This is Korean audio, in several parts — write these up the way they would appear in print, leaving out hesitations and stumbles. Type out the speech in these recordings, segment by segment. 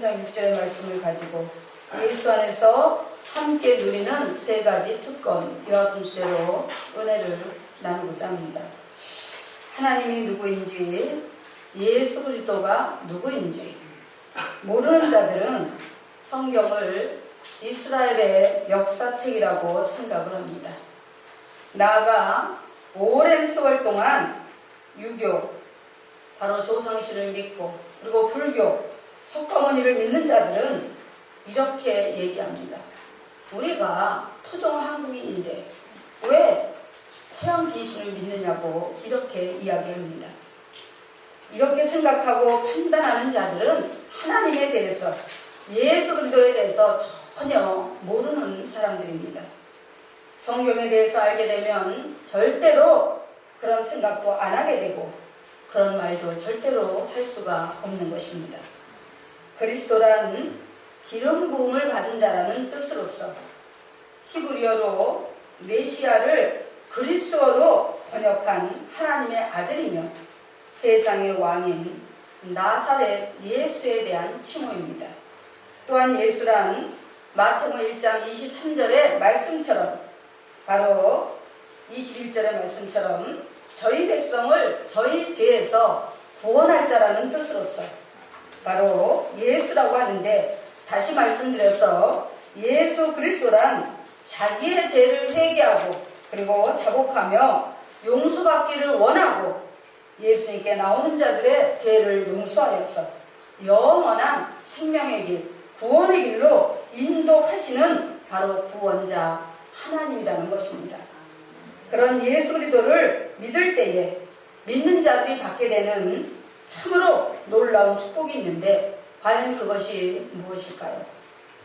3장 6절의 말씀을 가지고 예수 안에서 함께 누리는 세 가지 특권, 이와 분수대로 은혜를 나누고자 합니다. 하나님이 누구인지, 예수 그리스도가 누구인지 모르는 자들은 성경을 이스라엘의 역사책이라고 생각을 합니다. 나아가 오랜 세월 동안 유교, 바로 조상신을 믿고 그리고 불교, 석가모니를 믿는 자들은 이렇게 얘기합니다. 우리가 토종 한국인인데 왜 서양 귀신을 믿느냐고 이렇게 이야기합니다. 이렇게 생각하고 판단하는 자들은 하나님에 대해서, 예수 그리스도에 대해서 전혀 모르는 사람들입니다. 성경에 대해서 알게 되면 절대로 그런 생각도 안 하게 되고 그런 말도 절대로 할 수가 없는 것입니다. 그리스도란 기름 부음을 받은 자라는 뜻으로서 히브리어로 메시아를 그리스어로 번역한 하나님의 아들이며 세상의 왕인 나사렛 예수에 대한 칭호입니다. 또한 예수란 마태복음 1장 23절의 말씀처럼, 바로 21절의 말씀처럼 저희 백성을 저희 죄에서 구원할 자라는 뜻으로서 바로 예수라고 하는데, 다시 말씀드려서 예수 그리스도란 자기의 죄를 회개하고 그리고 자복하며 용서받기를 원하고 예수님께 나오는 자들의 죄를 용서하여서 영원한 생명의 길, 구원의 길로 인도하시는 바로 구원자 하나님이라는 것입니다. 그런 예수 그리스도를 믿을 때에 믿는 자들이 받게 되는 참으로 놀라운 축복이 있는데, 과연 그것이 무엇일까요?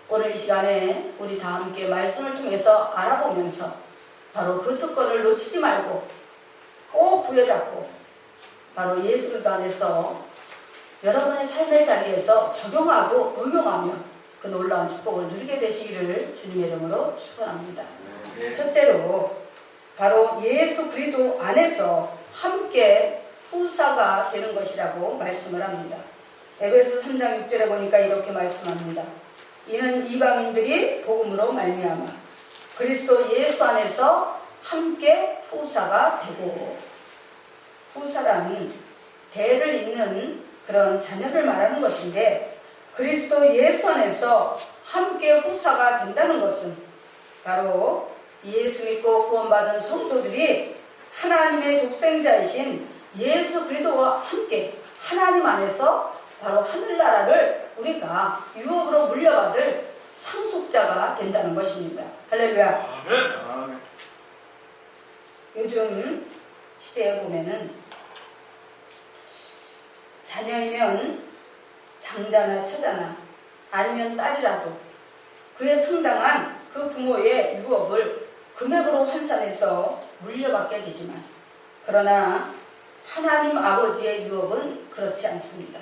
오늘 이 시간에 우리 다 함께 말씀을 통해서 알아보면서 바로 그 특권을 놓치지 말고 꼭 부여잡고 바로 예수 그리스도 안에서 여러분의 삶의 자리에서 적용하고 응용하며 그 놀라운 축복을 누리게 되시기를 주님의 이름으로 축원합니다. 첫째로 바로 예수 그리스도 안에서 함께 후사가 되는 것이라고 말씀을 합니다. 에베소서 3장 6절에 보니까 이렇게 말씀합니다. 이는 이방인들이 복음으로 말미암아 그리스도 예수 안에서 함께 후사가 되고, 후사란 대를 잇는 그런 자녀를 말하는 것인데, 그리스도 예수 안에서 함께 후사가 된다는 것은 바로 예수 믿고 구원받은 성도들이 하나님의 독생자이신 예수 그리스도와 함께 하나님 안에서 바로 하늘나라를 우리가 유업으로 물려받을 상속자가 된다는 것입니다. 할렐루야. 아멘. 요즘 시대에 보면은 자녀이면 장자나 처자나 아니면 딸이라도 그에 상당한 그 부모의 유업을 금액으로 환산해서 물려받게 되지만, 그러나 하나님 아버지의 유업은 그렇지 않습니다.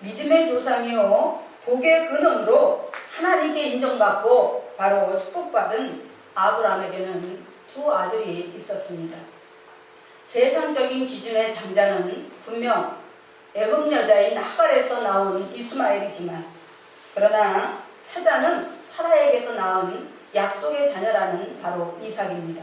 믿음의 조상이요 복의 근원으로 하나님께 인정받고 바로 축복받은 아브라함에게는 두 아들이 있었습니다. 세상적인 기준의 장자는 분명 애굽 여자인 하갈에서 나온 이스마엘이지만, 그러나 처자는 사라에게서 낳은 약속의 자녀라는 바로 이삭입니다.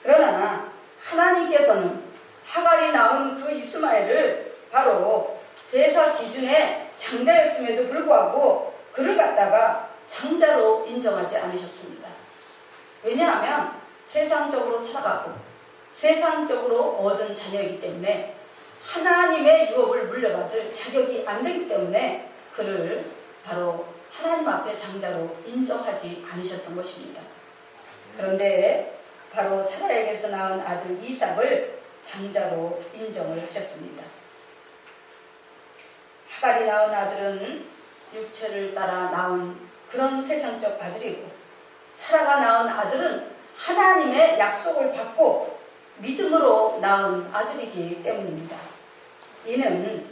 그러나 하나님께서는 하갈이 낳은 그 이스마엘을 바로 제사 기준의 장자였음에도 불구하고 그를 갖다가 장자로 인정하지 않으셨습니다. 왜냐하면 세상적으로 살아가고 세상적으로 얻은 자녀이기 때문에 하나님의 유업을 물려받을 자격이 안 되기 때문에 그를 바로 하나님 앞에 장자로 인정하지 않으셨던 것입니다. 그런데 바로 사라에게서 낳은 아들 이삭을 장자로 인정을 하셨습니다. 하갈이 낳은 아들은 육체를 따라 낳은 그런 세상적 아들이고, 사라가 낳은 아들은 하나님의 약속을 받고 믿음으로 낳은 아들이기 때문입니다. 이는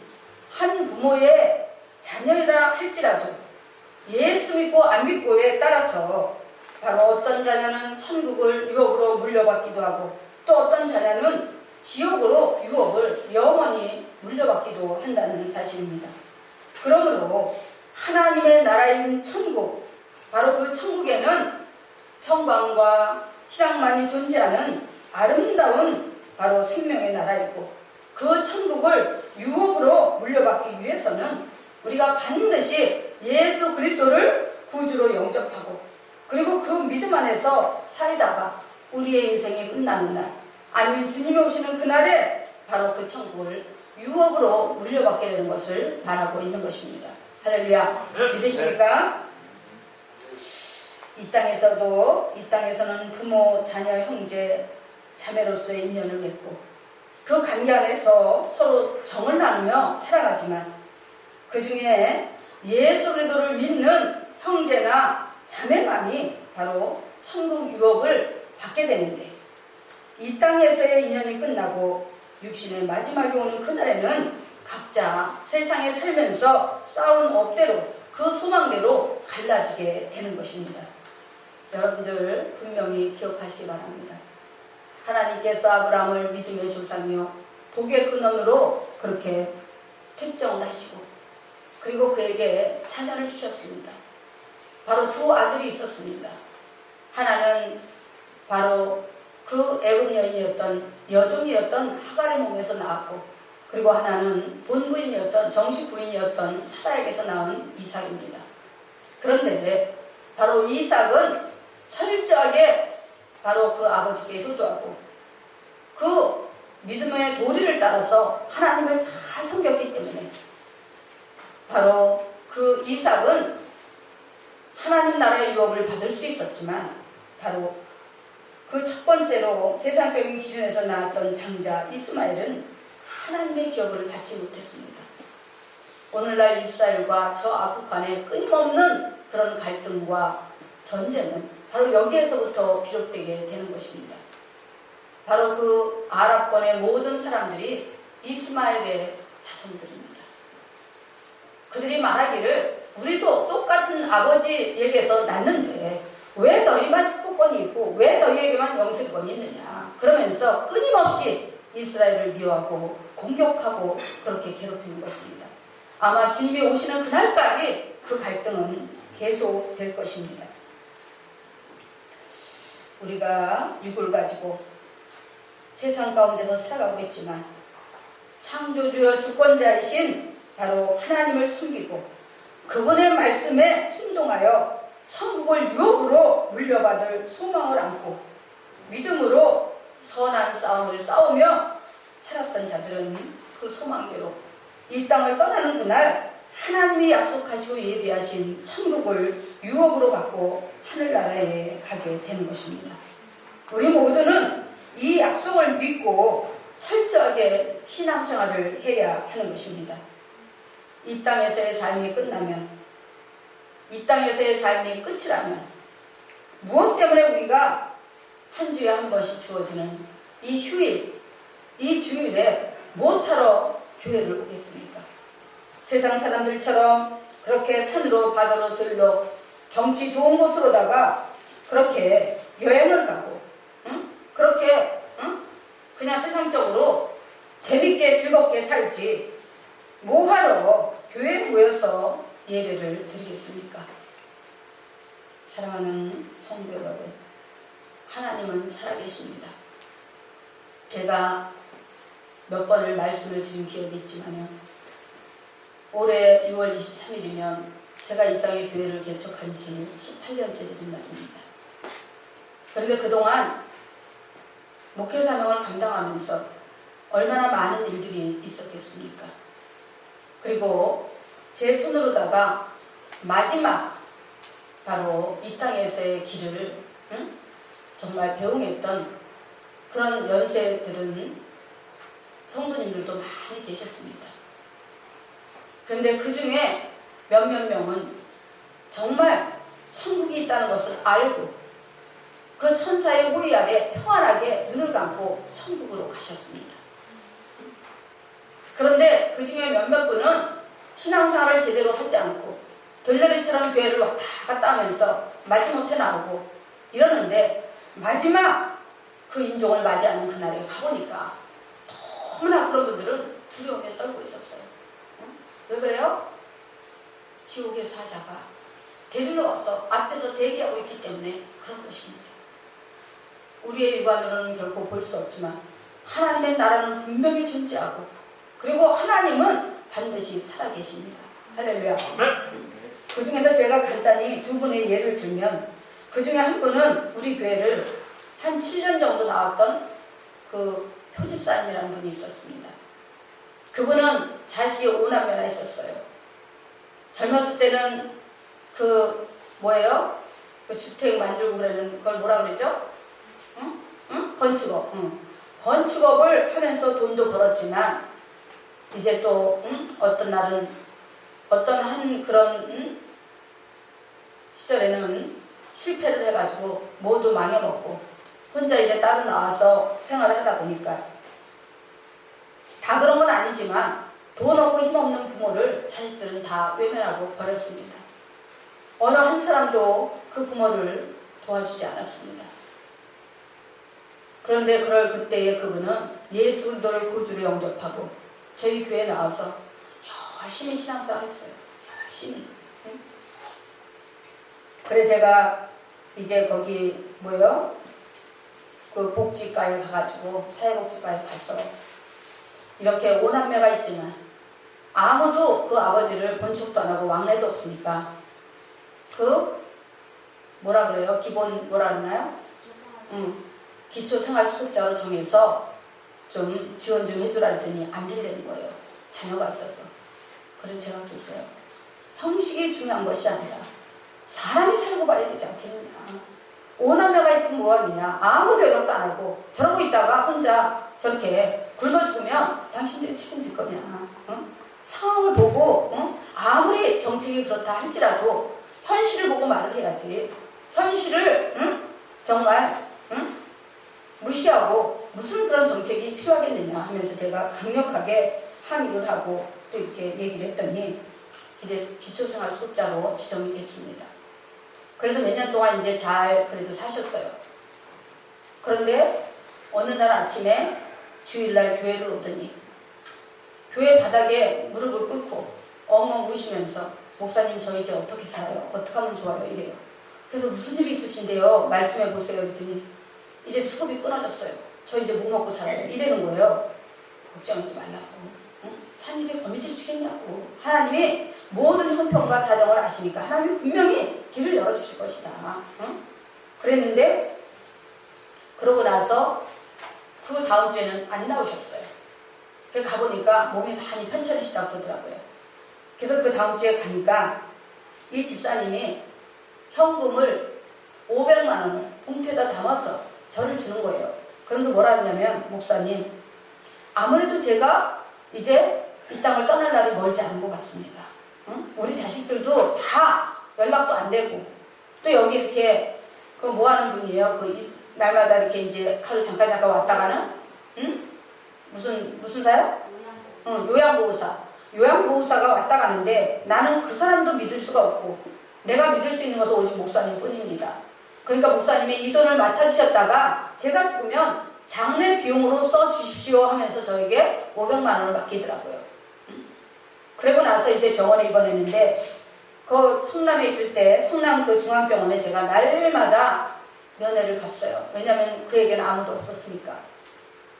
한 부모의 자녀이라 할지라도 예수 믿고 안 믿고에 따라서 바로 어떤 자녀는 천국을 유업으로 물려받기도 하고 또 어떤 자녀는 지옥으로 유업을 영원히 물려받기도 한다는 사실입니다. 그러므로 천국, 바로 그 천국에는 평강과 희락만이 존재하는 아름다운 바로 생명의 나라이고, 그 천국을 유업으로 물려받기 위해서는 우리가 반드시 예수 그리스도를 구주로 영접하고, 그리고 그 믿음 안에서 살다가 우리의 인생이 끝나는 날, 아니면 주님이 오시는 그날에 바로 그 천국을 유업으로 물려받게 되는 것을 바라고 있는 것입니다. 할렐루야. 믿으십니까? 이 땅에서는 부모, 자녀, 형제, 자매로서의 인연을 맺고 그 관계 안에서 서로 정을 나누며 살아가지만, 그 중에 예수 그리스도를 믿는 형제나 자매만이 바로 천국 유업을 받게 되는데, 이 땅에서의 인연이 끝나고 육신의 마지막에 오는 그날에는 각자 세상에 살면서 쌓은 업대로, 그 소망대로 갈라지게 되는 것입니다. 여러분들 분명히 기억하시기 바랍니다. 하나님께서 아브라함을 믿음의 조상이요 복의 근원으로 그렇게 택정을 하시고, 그리고 그에게 자녀를 주셨습니다. 바로 두 아들이 있었습니다. 하나는 바로 그 애굽 여인이었던 여종이었던 하갈의 몸에서 나왔고, 그리고 하나는 본부인이었던 정식 부인이었던 사라에게서 나온 이삭입니다. 그런데 바로 이삭은 철저하게 바로 그 아버지께 효도하고 그 믿음의 도리를 따라서 하나님을 잘 섬겼기 때문에 바로 그 이삭은 하나님 나라의 유업을 받을 수 있었지만, 바로 그 첫 번째로 세상적인 기준에서 나왔던 장자 이스마엘은 하나님의 기업을 받지 못했습니다. 오늘날 이스라엘과 저 아프간의 끊임없는 그런 갈등과 전쟁은 바로 여기에서부터 비롯되게 되는 것입니다. 바로 그 아랍권의 모든 사람들이 이스마엘의 자손들입니다. 그들이 말하기를 우리도 똑같은 아버지에게서 났는데 왜 너희만 축복권이 있고 왜 너희에게만 영생권이 있느냐, 그러면서 끊임없이 이스라엘을 미워하고 공격하고 그렇게 괴롭히는 것입니다. 아마 주님이 오시는 그날까지 그 갈등은 계속될 것입니다. 우리가 육을 가지고 세상 가운데서 살아가고 있지만, 창조주여 주권자이신 바로 하나님을 섬기고 그분의 말씀에 순종하여 천국을 유업으로 물려받을 소망을 안고 믿음으로 선한 싸움을 싸우며 살았던 자들은 그 소망대로 이 땅을 떠나는 그날 하나님이 약속하시고 예비하신 천국을 유업으로 받고 하늘나라에 가게 되는 것입니다. 우리 모두는 이 약속을 믿고 철저하게 신앙생활을 해야 하는 것입니다. 이 땅에서의 삶이 끝나면, 이 땅에서의 삶이 끝이라면 무엇 때문에 우리가 한 주에 한 번씩 주어지는 이 휴일, 이 주일에 못하러 교회를 오겠습니까? 세상 사람들처럼 그렇게 산으로 바다로 들러 경치 좋은 곳으로다가 그렇게 여행을 가고, 그렇게 그냥 세상적으로 재밌게 즐겁게 살지 뭐하러 교회에 모여서 예배를 드리겠습니까? 사랑하는 성도 여러분, 하나님은 살아계십니다. 제가 몇 번을 말씀을 드린 기억이 있지만요, 올해 6월 23일이면 제가 이 땅에 교회를 개척한 지 18년째 되는 날입니다. 그런데 그동안 목회 사명을 감당하면서 얼마나 많은 일들이 있었겠습니까? 그리고 제 손으로다가 마지막 바로 이 땅에서의 길을 정말 배웅했던 그런 연세들은 성도님들도 많이 계셨습니다. 그런데 그 중에 몇몇 명은 정말 천국이 있다는 것을 알고 그 천사의 호의 아래 평안하게 눈을 감고 천국으로 가셨습니다. 그런데 그 중에 몇몇 분은 신앙생활을 제대로 하지 않고 들러리처럼 교회를 왔다 갔다 하면서 마지못해 나오고 이러는데, 마지막 그 인종을 맞이하는 그날에 가보니까 너무나 그런 분들은 두려움에 떨고 있었어요. 왜 그래요? 지옥의 사자가 데리러 와서 앞에서 대기하고 있기 때문에 그런 것입니다. 우리의 육안으로는 결코 볼 수 없지만 하나님의 나라는 분명히 존재하고 그리고 하나님은 반드시 살아계십니다. 할렐루야. 그 중에서 제가 간단히 두 분의 예를 들면 그 중에 한 분은 우리 교회를 한 7년 정도 나왔던 그 표집사님이라는 분이 있었습니다. 그분은 자식이 5남매나 있었어요. 젊었을 때는 그 뭐예요? 그 주택 만들고 그러는 걸 뭐라 그러죠? 응? 건축업. 건축업을 하면서 돈도 벌었지만 이제 또 어떤 날은 어떤 한 그런 시절에는 실패를 해가지고 모두 망해먹고 혼자 이제 따로 나와서 생활을 하다 보니까 다 그런 건 아니지만 돈 없고 힘없는 부모를 자식들은 다 외면하고 버렸습니다. 어느 한 사람도 그 부모를 도와주지 않았습니다. 그런데 그럴 그때에 그분은 예수 그리스도를 구주로 영접하고 저희 교회에 나와서 열심히 신앙생활 했어요. 열심히. 응? 그래 제가 이제 거기 뭐예요? 그 복지과에 가가지고 사회복지과에 가서 이렇게 5남매가 있지만 아무도 그 아버지를 본 척도 안 하고 왕래도 없으니까 그 뭐라 그래요? 기본 뭐라 그러나요? 기초생활수급자로 정해서 좀 지원 좀 해주라 했더니 안 된다는 거예요. 자녀가 있어서. 그래서 제가 그랬어요. 형식이 중요한 것이 아니라 사람이 살고 봐야 되지 않겠느냐. 5남매가 있으면 뭐하느냐. 아무도 연락도 안 하고 저러고 있다가 혼자 저렇게 굶어 죽으면 당신들이 책임질 거냐. 상황을 보고 아무리 정책이 그렇다 할지라도 현실을 보고 말을 해야지. 현실을 정말 무시하고 무슨 그런 정책이 필요하겠느냐 하면서 제가 강력하게 항의를 하고 또 이렇게 얘기를 했더니 이제 기초생활수급자로 지정이 됐습니다. 그래서 몇 년 동안 이제 잘 그래도 사셨어요. 그런데 어느 날 아침에 주일날 교회를 오더니 교회 바닥에 무릎을 꿇고 엉엉 우시면서 목사님 저 이제 어떻게 살아요? 어떻게 하면 좋아요? 이래요. 그래서 무슨 일이 있으신데요? 말씀해 보세요. 그랬더니 이제 수급이 끊어졌어요. 저 이제 뭐 먹고 살아요? 이래는 거예요. 걱정하지 말라고. 산 일에 거미줄 치겠냐고. 하나님이 모든 형편과 사정을 아시니까 하나님이 분명히 길을 열어주실 것이다. 그랬는데 그러고 나서 그 다음 주에는 안 나오셨어요. 그래서 가보니까 몸이 많이 편찮으시다고 그러더라고요. 그래서 그 다음 주에 가니까 이 집사님이 현금을 500만 원을 봉투에다 담아서 저를 주는 거예요. 그러면서 뭐라 하냐면 목사님 아무래도 제가 이제 이 땅을 떠날 날이 멀지 않은 것 같습니다. 우리 자식들도 다 연락도 안 되고 또 여기 이렇게 그 뭐 하는 분이에요? 그 날마다 이렇게 이제 하루 잠깐 왔다 가는 무슨 사요? 요양보호사. 요양보호사가 왔다 가는데 나는 그 사람도 믿을 수가 없고 내가 믿을 수 있는 것은 오직 목사님 뿐입니다. 그러니까 목사님이 이 돈을 맡아주셨다가 제가 죽으면 장례 비용으로 써주십시오 하면서 저에게 500만 원을 맡기더라고요. 그리고 나서 이제 병원에 입원했는데 그 성남에 있을 때 성남 그 중앙병원에 제가 날마다 면회를 갔어요. 왜냐하면 그에게는 아무도 없었으니까.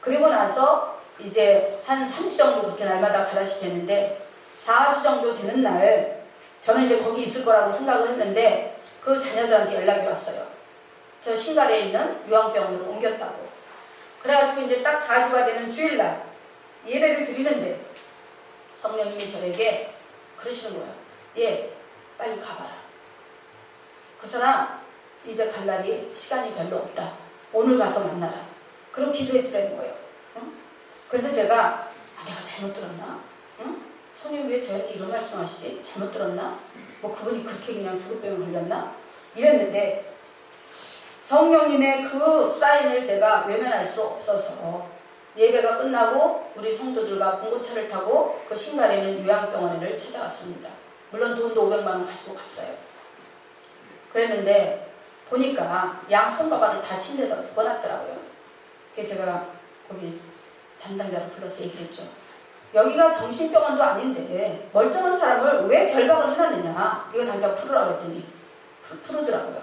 그리고 나서 이제 한 3주 정도 그렇게 날마다 가다시피 했는데 4주 정도 되는 날 저는 이제 거기 있을 거라고 생각을 했는데 그 자녀들한테 연락이 왔어요. 저 신갈에 있는 요양병원으로 옮겼다고. 그래가지고 이제 딱 4주가 되는 주일날 예배를 드리는데 성령님이 저에게 그러시는 거예요. 예, 빨리 가봐라. 그 사람 이제 갈 날이 시간이 별로 없다. 오늘 가서 만나라. 그리고 기도해 주라는 거예요. 그래서 제가 내가 잘못 들었나? 손님 왜 저한테 이런 말씀하시지? 잘못 들었나? 뭐 그분이 그렇게 그냥 죽을병을 걸렸나? 이랬는데 성령님의 그 사인을 제가 외면할 수 없어서 예배가 끝나고 우리 성도들과 봉고차를 타고 그 신갈에 있는 요양병원을 찾아갔습니다. 물론 돈도 500만 원 가지고 갔어요. 그랬는데 보니까 양 손가락을 다 침대에다 묶어놨더라고요. 그래서 제가 거기 담당자를 불러서 얘기했죠. 여기가 정신병원도 아닌데 멀쩡한 사람을 왜 결박을 해놨느냐. 이거 당장 풀으라고 했더니 푸르더라고요.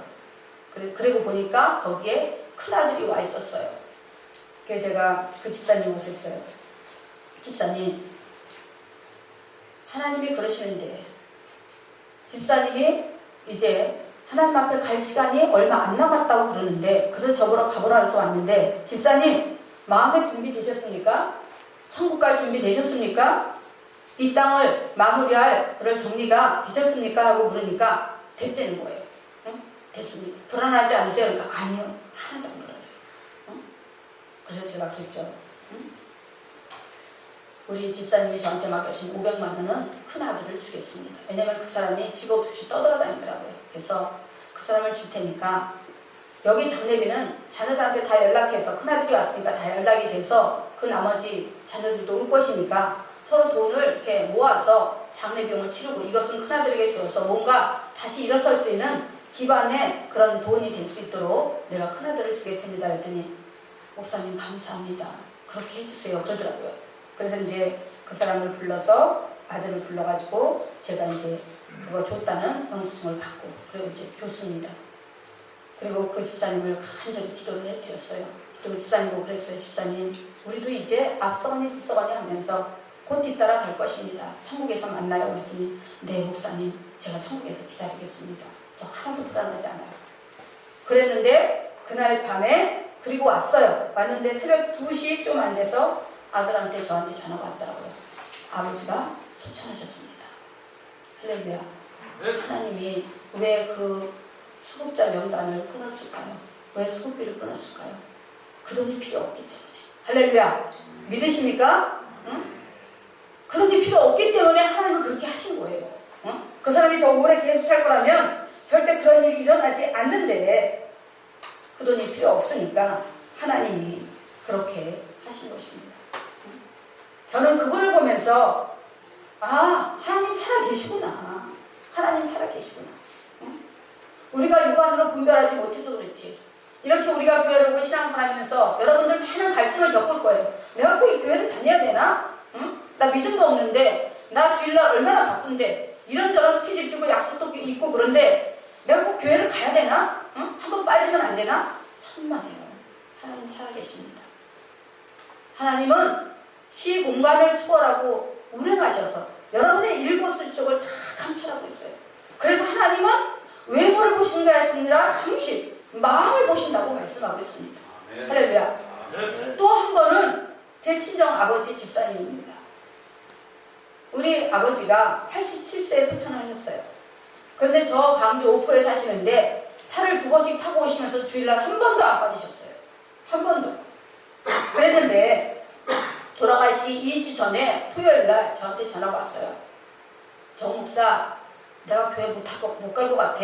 그리고 보니까 거기에 큰아들이 와 있었어요. 그래서 제가 그 집사님을 그랬어요. 집사님, 하나님이 그러시는데 집사님이 이제 하나님 앞에 갈 시간이 얼마 안 남았다고 그러는데, 그래서 저보러 가보라 해서 왔는데, 집사님 마음의 준비 되셨습니까? 천국 갈 준비 되셨습니까? 이 땅을 마무리할 그런 정리가 되셨습니까? 하고 물으니까 됐다는 거예요. 응? 됐습니다. 불안하지 않으세요? 그러니까 아니요, 하나도 안 불안해요. 응? 그래서 제가 그랬죠. 응? 우리 집사님이 저한테 맡겨준 500만 원은 큰아들을 주겠습니다. 왜냐면 그 사람이 직업 없이 떠돌아다니더라고요. 그래서 그 사람을 줄 테니까 여기 장례비는 자녀들한테 다 연락해서, 큰아들이 왔으니까 다 연락이 돼서 그 나머지 자녀들도 올 것이니까 서로 돈을 이렇게 모아서 장례비용을 치르고 이것은 큰아들에게 주어서 뭔가 다시 일어설 수 있는 집안에 그런 돈이 될 수 있도록 내가 큰아들을 주겠습니다. 했더니 목사님 감사합니다. 그렇게 해주세요. 그러더라고요. 그래서 이제 그 사람을 불러서 아들을 불러가지고 제가 이제 그거 줬다는 영수증을 받고 그리고 이제 줬습니다. 그리고 그 집사님을 간절히 기도를 해드렸어요. 그리고 집사님 보고 그랬어요. 집사님, 우리도 이제 앞서가니 뒤서가니 하면서 곧 뒤따라 갈 것입니다. 천국에서 만나요. 그랬더니 네 목사님, 제가 천국에서 기다리겠습니다. 저 하나도 불안하지 않아요. 그랬는데 그날 밤에 그리고 왔어요. 왔는데 새벽 2시 좀 안 돼서 아들한테 저한테 전화가 왔더라고요. 아버지가 소천하셨습니다. 할렐루야. 하나님이 왜 그 수급자 명단을 끊었을까요? 왜 수급비를 끊었을까요? 그 돈이 필요 없기 때문에. 할렐루야. 믿으십니까? 응? 그 돈이 필요 없기 때문에 하나님은 그렇게 하신 거예요. 응? 그 사람이 더 오래 계속 살 거라면 절대 그런 일이 일어나지 않는데 그 돈이 필요 없으니까 하나님이 그렇게 하신 것입니다. 저는 그걸 보면서 아, 하나님 살아계시구나. 하나님 살아계시구나. 응? 우리가 육안으로 분별하지 못해서 그렇지. 이렇게 우리가 교회를 오고 신앙생활하면서 여러분들 많은 갈등을 겪을 거예요. 내가 꼭 이 교회를 다녀야 되나? 응? 나 믿음도 없는데, 나 주일날 얼마나 바쁜데, 이런저런 스케줄 뛰고 약속도 있고 그런데 내가 꼭 교회를 가야 되나? 응? 한번 빠지면 안 되나? 천만에요. 하나님 살아계십니다. 하나님은 시 공간을 초월하고 운행하셔서 여러분의 일거수일투족을 다 감찰하고 있어요. 그래서 하나님은 외모를 보시는 게 아니라 중심, 마음을 보신다고 말씀하고 있습니다. 할렐루야. 또 한 번은 제 친정 아버지 집사님입니다. 우리 아버지가 87세에 소천하셨어요. 그런데 저 광주 오포에 사시는데 차를 2번씩 타고 오시면서 주일날 한 번도 안 빠지셨어요. 한 번도. 그랬는데 돌아가시기 2주 전에 토요일날 저한테 전화가 왔어요. 정 목사, 내가 교회 못 갈 것 같아.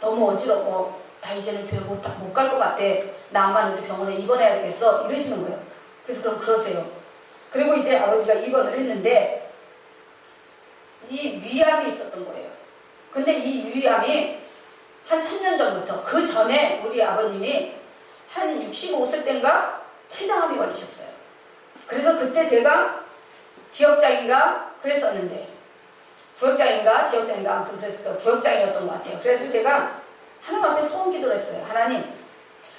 너무 어지러워. 나 이제는 교회 못 갈 것 같아. 나 암만 해도 병원에 입원해야 되겠어. 이러시는 거예요. 그래서 그럼 그러세요. 그리고 이제 아버지가 입원을 했는데 이 위암이 있었던 거예요. 근데 이 위암이 한 3년 전부터, 그 전에 우리 아버님이 한 65세 때인가 췌장암이 걸리셨어요. 그래서 그때 제가 지역장인가 그랬었는데, 부역장인가 지역장인가 아무튼 그랬을 거예요. 부역장이었던 것 같아요. 그래서 제가 하나님 앞에 소원 기도를 했어요. 하나님,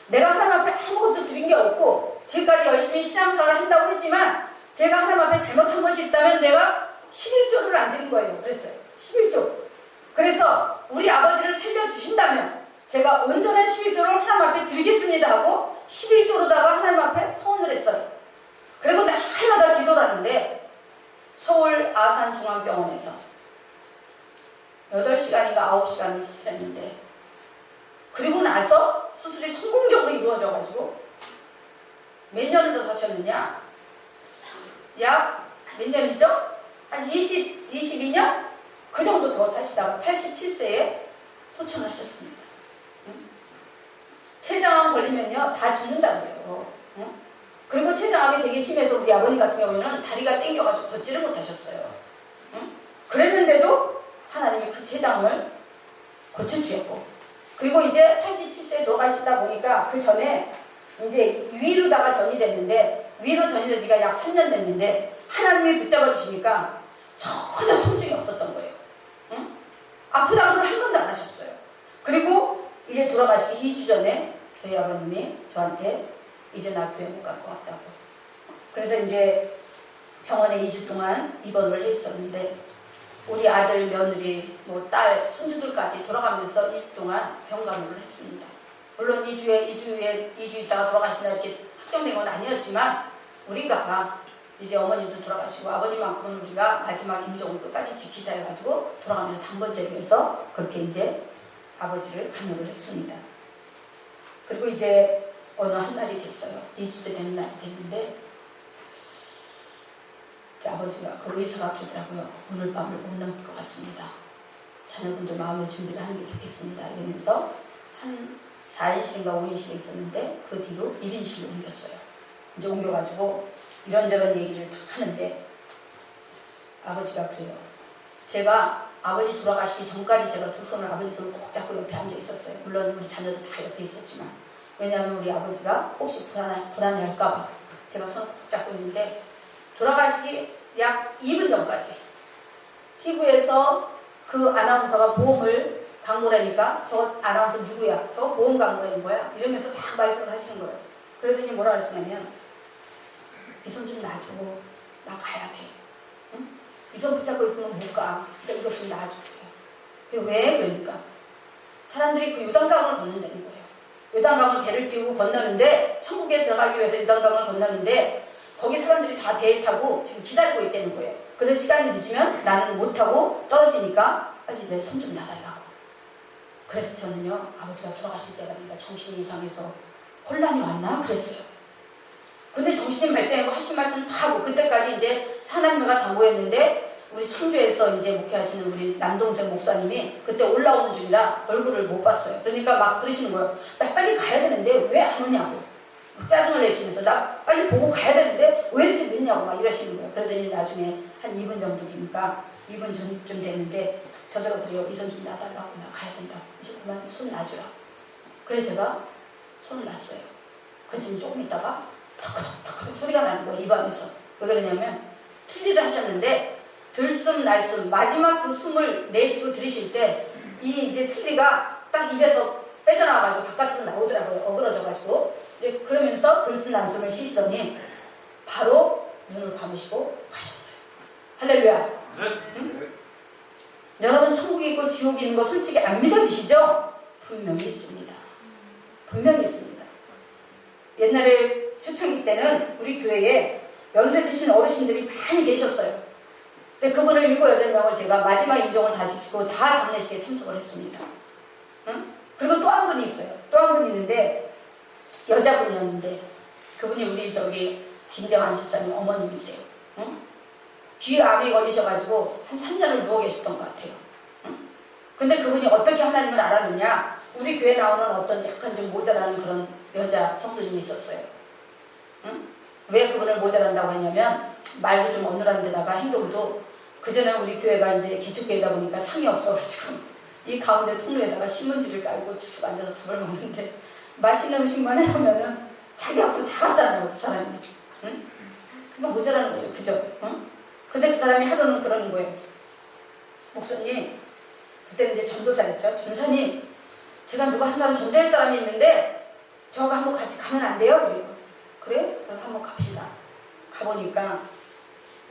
내가 하나님 앞에 아무것도 드린 게 없고 지금까지 열심히 신앙생활을 한다고 했지만 제가 하나님 앞에 잘못한 것이 있다면 내가 11조를 안 드린 거예요. 그랬어요. 11조. 그래서 우리 아버지를 살려주신다면 제가 온전한 11조를 하나님 앞에 드리겠습니다 하고 11조로다가 하나님 앞에 소원을 했어요. 그리고 날마다 기도를 하는데 서울 아산중앙병원에서 8시간인가 9시간을 수술했는데, 그리고 나서 수술이 성공적으로 이루어져가지고 몇 년을 더 사셨느냐? 약 몇 년이죠? 한 22년? 그 정도 더 사시다가 87세에 소천을 하셨습니다. 응? 췌장암 걸리면요 다 죽는다고요. 응? 그리고 췌장암이 되게 심해서 우리 아버님 같은 경우에는 다리가 땡겨가지고 걷지를 못하셨어요. 응? 그랬는데도 하나님이 그 췌장을 고쳐주셨고, 그리고 이제 87세에 돌아가시다 보니까 그 전에 이제 위로다가 전이 됐는데, 위로 전이 된 지가 약 3년 됐는데 하나님이 붙잡아 주시니까 전혀 통증이 없었던 거예요. 응? 아프다고는 한 번도 안 하셨어요. 그리고 이제 돌아가시기 2주 전에 저희 아버님이 저한테 이제 나 교회 못 갈 것 같다고. 그래서 이제 병원에 2주 동안 입원을 했었는데 우리 아들, 며느리, 뭐 딸, 손주들까지 돌아가면서 2주 동안 병간호를 했습니다. 물론 2주 있다가 돌아가신다 이렇게 확정된 건 아니었지만 우리가 이제 어머니도 돌아가시고 아버님만큼은 우리가 마지막 임종을 끝까지 지키자 해가지고 돌아가면서 단번째에서 그렇게 이제 아버지를 간호를 했습니다. 그리고 이제 어느 한 날이 됐어요. 2주째 되는 날이 됐는데 제 아버지가 그 의사가 그러더라고요. 오늘 밤을 못 넘길 것 같습니다. 자녀분들 마음의 준비를 하는 게 좋겠습니다. 이러면서 한 4인실인가 5인실에 있었는데 그 뒤로 1인실로 옮겼어요. 이제 옮겨가지고 이런저런 얘기를 다 하는데 아버지가 그래요. 제가 아버지 돌아가시기 전까지 제가 두 손을 아버지 손을 꼭 잡고 옆에 앉아 있었어요. 물론 우리 자녀들 다 옆에 있었지만 왜냐하면 우리 아버지가 혹시 불안해할까봐 제가 손을 꼭 잡고 있는데 돌아가시기 약 2분 전까지 TV에서 그 아나운서가 보험을 광고라니까 저 아나운서 누구야? 저거 보험 광고인 거야? 이러면서 막 말씀을 하시는 거예요. 그러더니 뭐라 하시냐면 이 손 좀 놔줘. 나 가야 돼. 응? 이 손 붙잡고 있으면 못 가. 그러니까 이것 좀 놔줘. 왜? 그러니까 사람들이 그 요단강을 건넌다는 거예요. 요단강을 배를 띄우고 건너는데 천국에 들어가기 위해서 요단강을 건너는데 거기 사람들이 다 배에 타고 지금 기다리고 있다는 거예요. 그래서 시간이 늦으면 나는 못 타고 떨어지니까 빨리 내 손 좀 놔달라고. 그래서 저는요 아버지가 돌아가실 때가 되니까 정신이 이상해서 혼란이 왔나 그랬어요. 근데 정신이 발전하고 하신 말씀 다 하고 그때까지 이제 사남매가 다 모였는데 우리 청주에서 이제 목회하시는 우리 남동생 목사님이 그때 올라오는 중이라 얼굴을 못 봤어요. 그러니까 막 그러시는 거예요. 나 빨리 가야 되는데 왜 안 오냐고. 짜증을 내시면서 나 빨리 보고 가야 되는데 왜 이렇게 늦냐고 막 이러시는 거예요. 그러더니 나중에 한 2분 정도 되니까 2분 전쯤 되는데 저더러 그래요. 이 손 좀 놔달라고. 나 가야 된다고. 이제 그만 손 놔주라. 그래서 제가 손을 놨어요. 그랬더니 조금 있다가 턱턱턱 소리가 나는 거예요. 입안에서. 왜 그러냐면 틀니를 하셨는데 들숨 날숨 마지막 그 숨을 내쉬고 들이실 때 이 이제 틀니가 딱 입에서 빼져나와가지고 바깥으로 나오더라고요. 어그러져가지고 이제 그러면서 들숨 날숨을 쉬시더니 바로 눈을 감으시고 가셨어요. 할렐루야. 응? 여러분 천국이 있고 지옥이 있는 거 솔직히 안 믿어지시죠? 분명히 있습니다. 분명히 있습니다. 옛날에 초창기 때는 우리 교회에 연세 드신 어르신들이 많이 계셨어요. 근데 그분을 7, 8명을 제가 마지막 임종을 다 지키고 다 장례식에 참석을 했습니다. 응? 그리고 또 한 분이 있어요. 또 한 분이 있는데 여자분이었는데 그분이 우리 김정환 집사님 어머님이세요. 응? 귀에 암이 걸리셔가지고 한 3년을 누워 계셨던 것 같아요. 응? 근데 그분이 어떻게 하나님을 알았느냐? 우리 교회에 나오는 어떤 약간 좀 모자라는 그런 여자 성도님이 있었어요. 응? 왜 그분을 모자란다고 했냐면 말도 좀 어눌한 데다가 행동도 그전에 우리 교회가 이제 개척교회다 보니까 상이 없어가지고 이 가운데 통로에다가 신문지를 깔고 쭉 앉아서 밥을 먹는데 맛있는 음식만 해놓으면은 자기 앞으로 다 갖다 놔요 그 사람이. 응? 그러니까 모자라는 거죠. 그죠? 응? 근데 그 사람이 하루는 그러는 거예요. 목사님, 그때는 이제 전도사였죠. 전사님, 제가 누가 한 사람 전도할 사람이 있는데 저하고 한번 같이 가면 안 돼요? 그래요? 그럼 한번 갑시다. 가보니까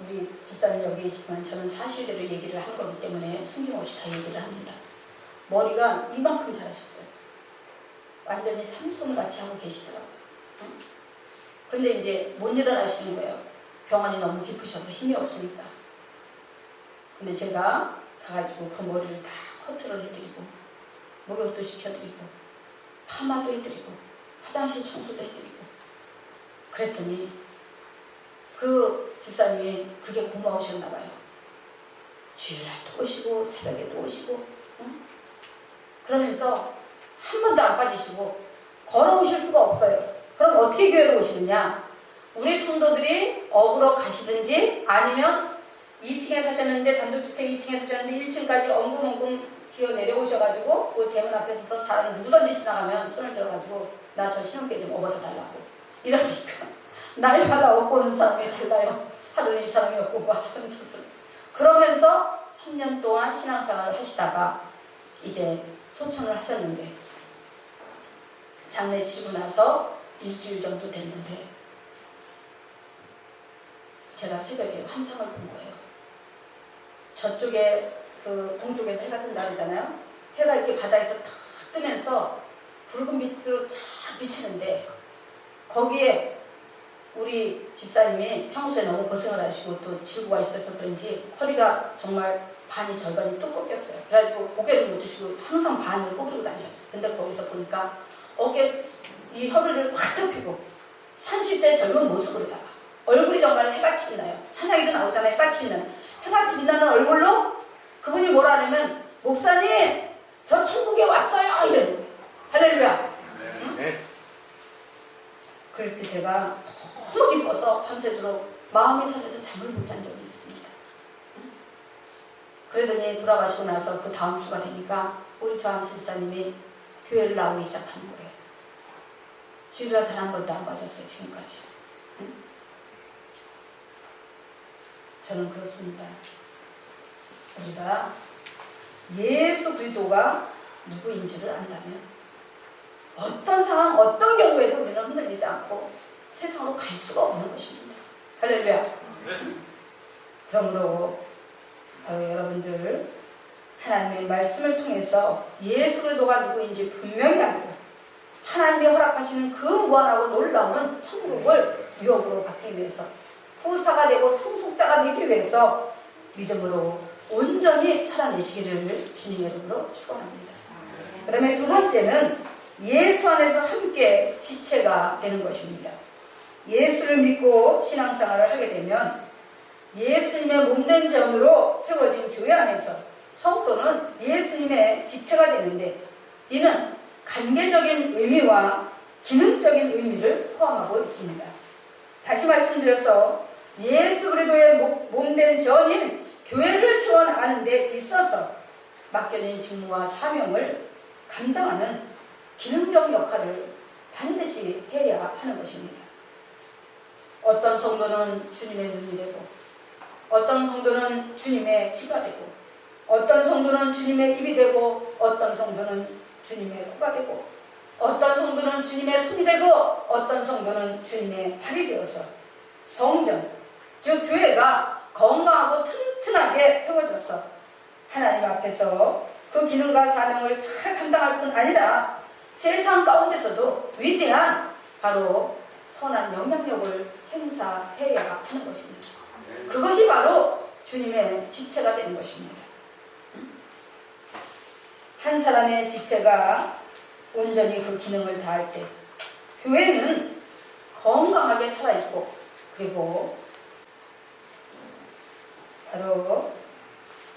우리 집사님 여기 계시지만 저는 사실대로 얘기를 한 거기 때문에 숨김없이 다 얘기를 합니다. 머리가 이만큼 자라셨어요. 완전히 삼손같이 하고 계시더라고요. 응? 근데 이제 못 일어나시는 거예요. 병원이 너무 깊으셔서 힘이 없으니까. 근데 제가 가가지고 그 머리를 다 커트를 해드리고 목욕도 시켜드리고 파마도 해드리고 화장실 청소도 해드리고 그랬더니 그 집사님이 그게 고마우셨나봐요. 주일날도 오시고 새벽에도 오시고 응? 그러면서 한 번도 안 빠지시고 걸어오실 수가 없어요. 그럼 어떻게 교회로 오시느냐? 우리 성도들이 업으로 가시든지 아니면 2층에 사셨는데 단독주택 2층에 사셨는데 1층까지 엉금엉금 기어 내려오셔가지고 그 대문 앞에 서서 사람 누구든지 지나가면 손을 들어가지고 나 저 신혼께 좀 업어다 달라고 이러니까 날마다 업고 오는 사람이 달라요. 하루는 이 사람이 업고 오고 사람이 저서 그러면서 3년 동안 신앙생활을 하시다가 이제 소천을 하셨는데 장례 치르고 나서 일주일 정도 됐는데 제가 새벽에 환상을 본 거예요. 저쪽에 그 동쪽에서 해가 뜬다 그러잖아요. 해가 이렇게 바다에서 탁 뜨면서 붉은 빛으로 쫙 비치는데 거기에 우리 집사님이 평소에 너무 고생을 하시고 또 지구가 있어서 그런지 허리가 정말 반이 절반이 뚝 꺾였어요. 그래가지고 고개를 못 드시고 항상 반을 꼬부리고 다니셨어요. 근데 거기서 보니까 어깨 이 허리를 확 펴고 30대 젊은 모습으로다가 얼굴이 정말 해같이 빛나요. 찬양이도 나오잖아요. 해같이 빛나는. 해같이 빛나는 얼굴로 그분이 뭐라 하냐면 목사님 저 천국에 왔어요 이러는 거예요. 할렐루야. 응? 그럴 때 제가 너무 기뻐서 밤새도록 마음이 설레서 잠을 못 잔 적이 있습니다. 응? 그러더니 돌아가시고 나서 그 다음 주가 되니까 우리 저한 집사님이 교회를 나오기 시작한 거예요. 주일날 단 한 번도 안 빠졌어요. 지금까지. 응? 저는 그렇습니다. 우리가 예수 그리스도가 누구인지를 안다면 어떤 상황, 어떤 경우에도 우리는 흔들리지 않고 세상으로 갈 수가 없는 것입니다. 할렐루야. 그러므로 바로 여러분들 하나님의 말씀을 통해서 예수 그리스도가 누구인지 분명히 알고 하나님이 허락하시는 그 무한하고 놀라운 천국을 유업으로 받기 위해서 후사가 되고 성숙자가 되기 위해서 믿음으로 온전히 살아내시기를 주님의 이름으로 축원합니다. 그 다음에 두 번째는 예수 안에서 함께 지체가 되는 것입니다. 예수를 믿고 신앙생활을 하게 되면 예수님의 몸된 전으로 세워진 교회 안에서 성도는 예수님의 지체가 되는데 이는 관계적인 의미와 기능적인 의미를 포함하고 있습니다. 다시 말씀드려서 예수 그리스도의 몸된 전인 교회를 세워나가는 데 있어서 맡겨진 직무와 사명을 감당하는 기능적 역할을 반드시 해야 하는 것입니다. 어떤 성도는 주님의 눈이 되고 어떤 성도는 주님의 귀가 되고 어떤 성도는 주님의 입이 되고 어떤 성도는 주님의 코가 되고 어떤 성도는 주님의 손이 되고 어떤 성도는 주님의 발이 되어서 성전, 즉 교회가 건강하고 튼튼하게 세워져서 하나님 앞에서 그 기능과 사명을 잘 감당할 뿐 아니라 세상 가운데서도 위대한 바로 선한 영향력을 행사해야 하는 것입니다. 그것이 바로 주님의 지체가 되는 것입니다. 한 사람의 지체가 온전히 그 기능을 다할 때 교회는 건강하게 살아있고 그리고 바로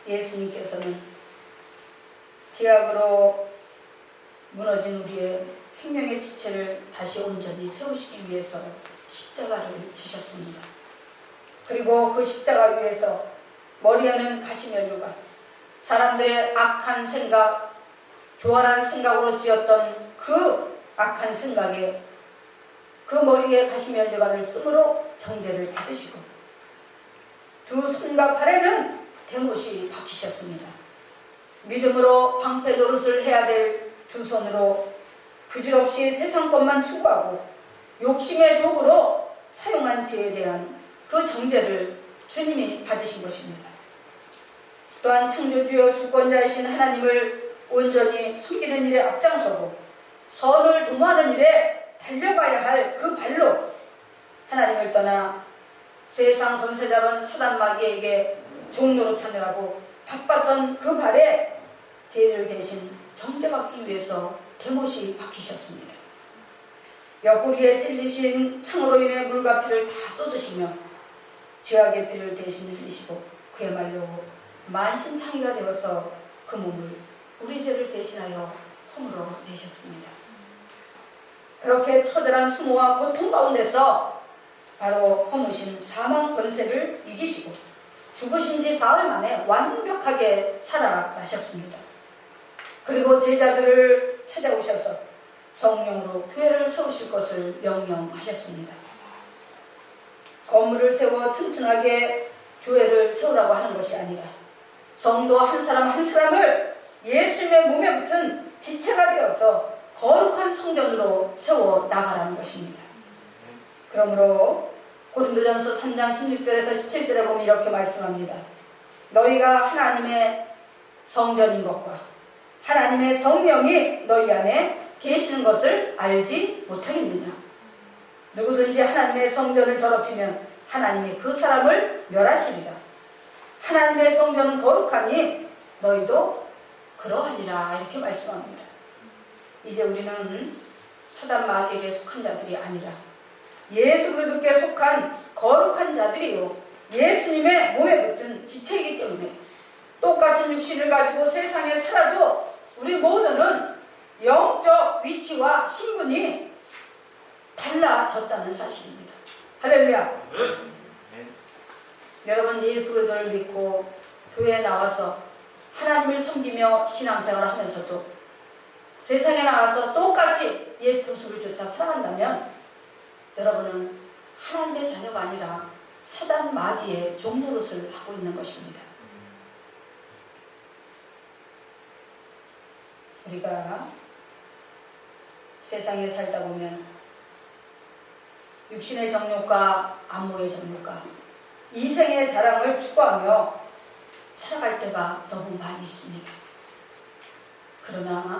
예수님께서는 죄악으로 무너진 우리의 생명의 지체를 다시 온전히 세우시기 위해서 십자가를 지셨습니다. 그리고 그 십자가 위에서 머리에는 가시면류관, 사람들의 악한 생각, 교활한 생각으로 지었던 그 악한 생각에 그 머리에 가시면류관을 쓰므로 정죄를 받으시고 두 손과 발에는 대못이 박히셨습니다. 믿음으로 방패 노릇을 해야 될 두 손으로 부질없이 세상 것만 추구하고 욕심의 도구로 사용한 죄에 대한 그 정죄를 주님이 받으신 것입니다. 또한 창조주여 주권자이신 하나님을 온전히 섬기는 일에 앞장서고 선을 도모하는 일에 달려가야 할 그 발로 하나님을 떠나 세상 권세 잡은 사단 마귀에게 종노릇하느라고 바빴던 그 발에 죄를 대신 정죄받기 위해서 대못이 박히셨습니다. 옆구리에 찔리신 창으로 인해 물과 피를 다 쏟으시며 죄악의 피를 대신 흘리시고 그야말로 만신창이가 되어서 그 몸을 우리 죄를 대신하여 험으로 내셨습니다. 그렇게 처절한 수모와 고통 가운데서 바로 허무신 사망 권세를 이기시고 죽으신 지 사흘 만에 완벽하게 살아나셨습니다. 그리고 제자들을 찾아오셔서 성령으로 교회를 세우실 것을 명령하셨습니다. 건물을 세워 튼튼하게 교회를 세우라고 하는 것이 아니라 성도 한 사람 한 사람을 예수님의 몸에 붙은 성전으로 세워 나가라는 것입니다. 그러므로 고린도전서 3장 16절에서 17절에 보면 이렇게 말씀합니다. 너희가 하나님의 성전인 것과 하나님의 성령이 너희 안에 계시는 것을 알지 못하겠느냐. 누구든지 하나님의 성전을 더럽히면 하나님이 그 사람을 멸하시리라. 하나님의 성전은 거룩하니 너희도 그러하리라. 이렇게 말씀합니다. 이제 우리는 사단 마귀에게 속한 자들이 아니라 예수 그리스도께 속한 거룩한 자들이요 예수님의 몸에 붙은 지체이기 때문에 똑같은 육신을 가지고 세상에 살아도 우리 모두는 영적 위치와 신분이 달라졌다는 사실입니다. 할렐루야. 여러분 예수 그리스도를 믿고 교회에 나와서 하나님을 섬기며 신앙생활을 하면서도 세상에 나가서 똑같이 옛 구습을 쫓아 살아간다면 여러분은 하나님의 자녀가 아니라 사단 마귀의 종노릇을 하고 있는 것입니다. 우리가 세상에 살다 보면 육신의 정욕과 안목의 정욕과 이생의 자랑을 추구하며 살아갈 때가 너무 많이 있습니다. 그러나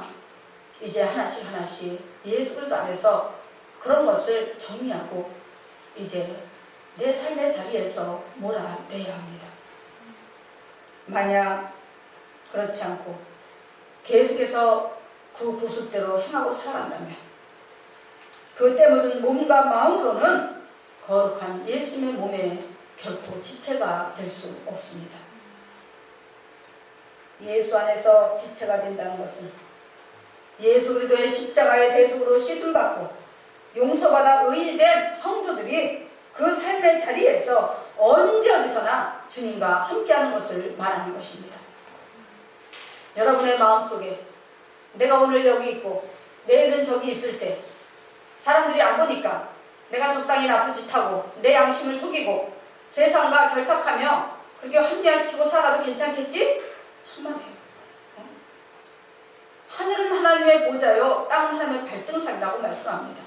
이제 하나씩 하나씩 예수 그리스도 안에서 그런 것을 정리하고 이제 내 삶의 자리에서 몰아내야 합니다. 만약 그렇지 않고 계속해서 그 구습대로 행하고 살아간다면 그 때 묻은 몸과 마음으로는 거룩한 예수님의 몸에 결코 지체가 될 수 없습니다. 예수 안에서 지체가 된다는 것은 예수 그리스도의 십자가의 대속으로 씻음받고 용서받아 의인이 된 성도들이 그 삶의 자리에서 언제 어디서나 주님과 함께하는 것을 말하는 것입니다. 여러분의 마음속에 내가 오늘 여기 있고 내일은 저기 있을 때 사람들이 안 보니까 내가 적당히 나쁜 짓 하고 내 양심을 속이고 세상과 결탁하며 그렇게 합리화시키고 살아도 괜찮겠지? 천만에요. 하늘은 하나님의 보좌요 땅은 하나님의 발등상이라고 말씀합니다.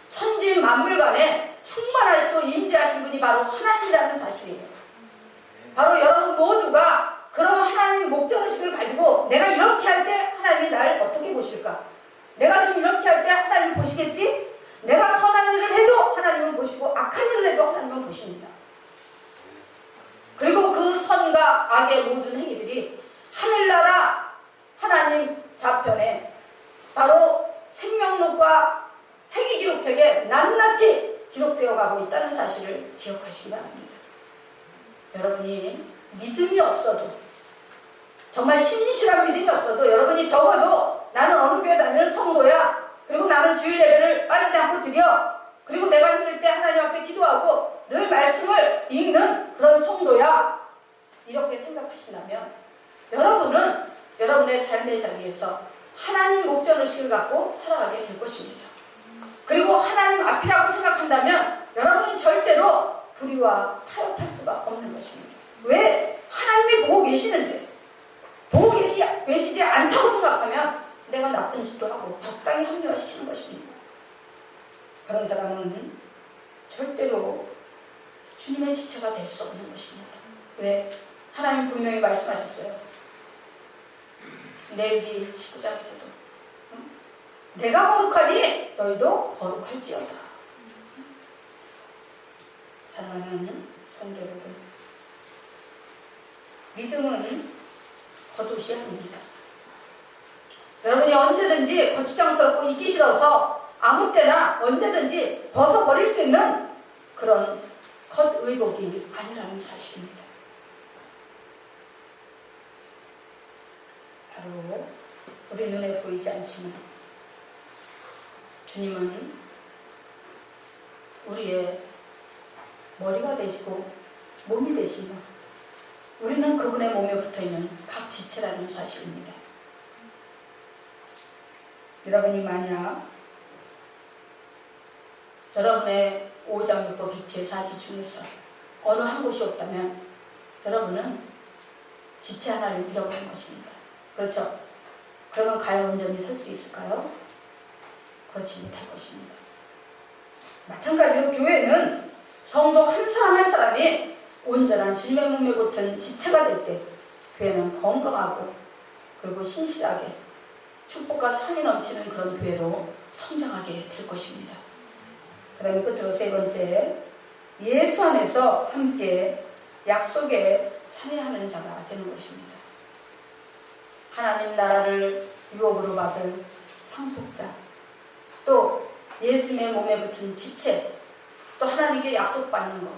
천지 만물 간에 충만하시고 임재하신 분이 바로 하나님이라는 사실이에요. 바로 여러분 모두가 그런 하나님의 목적의식을 가지고 내가 이렇게 할 때 하나님이 나를 어떻게 보실까? 내가 지금 이렇게 할 때 하나님이 보시겠지? 내가 선한 일을 해도 하나님은 보시고 악한 일을 해도 하나님은 보십니다. 그리고 그 선과 악의 모든 행위들이 하늘나라 하나님 좌편에 바로 생명록과 행위기록책에 낱낱이 기록되어 가고 있다는 사실을 기억하시기 바랍니다. 여러분이 믿음이 없어도 정말 신실한 믿음이 없어도 여러분이 적어도 나는 어느 교회 다니는 성도야. 그리고 나는 주일 예배를 빠지지 않고 드려. 그리고 내가 힘들 때 하나님 앞에 기도하고 늘 말씀을 읽는 그런 성도야. 이렇게 생각하신다면 여러분은 여러분의 삶의 자리에서 하나님 목적의식을 갖고 살아가게 될 것입니다. 그리고 하나님 앞이라고 생각한다면 여러분은 절대로 불의와 타협할 수가 없는 것입니다. 왜? 하나님이 보고 계시는데 보고 계시지 않다고 생각하면 내가 나쁜 짓도 하고 적당히 합리화시키는 것입니다. 그런 사람은 절대로 주님의 지체가 될 수 없는 것입니다. 왜? 하나님 분명히 말씀하셨어요. 레위기 19장에서도 내가 거룩하니 너희도 거룩할지어다. 사랑하는 성도 여러분, 믿음은 겉옷이 아닙니다. 여러분이 언제든지 거추장스럽고 입기 싫어서 아무 때나 언제든지 벗어버릴 수 있는 그런 겉의복이 아니라는 사실입니다. 바로 우리 눈에 보이지 않지만 주님은 우리의 머리가 되시고 몸이 되시며 우리는 그분의 몸에 붙어있는 각 지체라는 사실입니다. 여러분이 만약 여러분의 5장 6법 제사지 중에서 어느 한 곳이 없다면 여러분은 지체 하나를 잃어버린 것입니다. 그렇죠? 그러면 과연 온전히 설 수 있을까요? 그렇지 못할 것입니다. 마찬가지로 교회는 성도 한 사람 한 사람이 온전한 질병 문명 같은 지체가 될 때 교회는 건강하고 그리고 신실하게 축복과 사랑이 넘치는 그런 교회로 성장하게 될 것입니다. 그 다음에 끝으로 세 번째, 예수 안에서 함께 약속에 참여하는 자가 되는 것입니다. 하나님 나라를 유업으로 받을 상속자, 또 예수님의 몸에 붙은 지체, 또 하나님께 약속받는 것,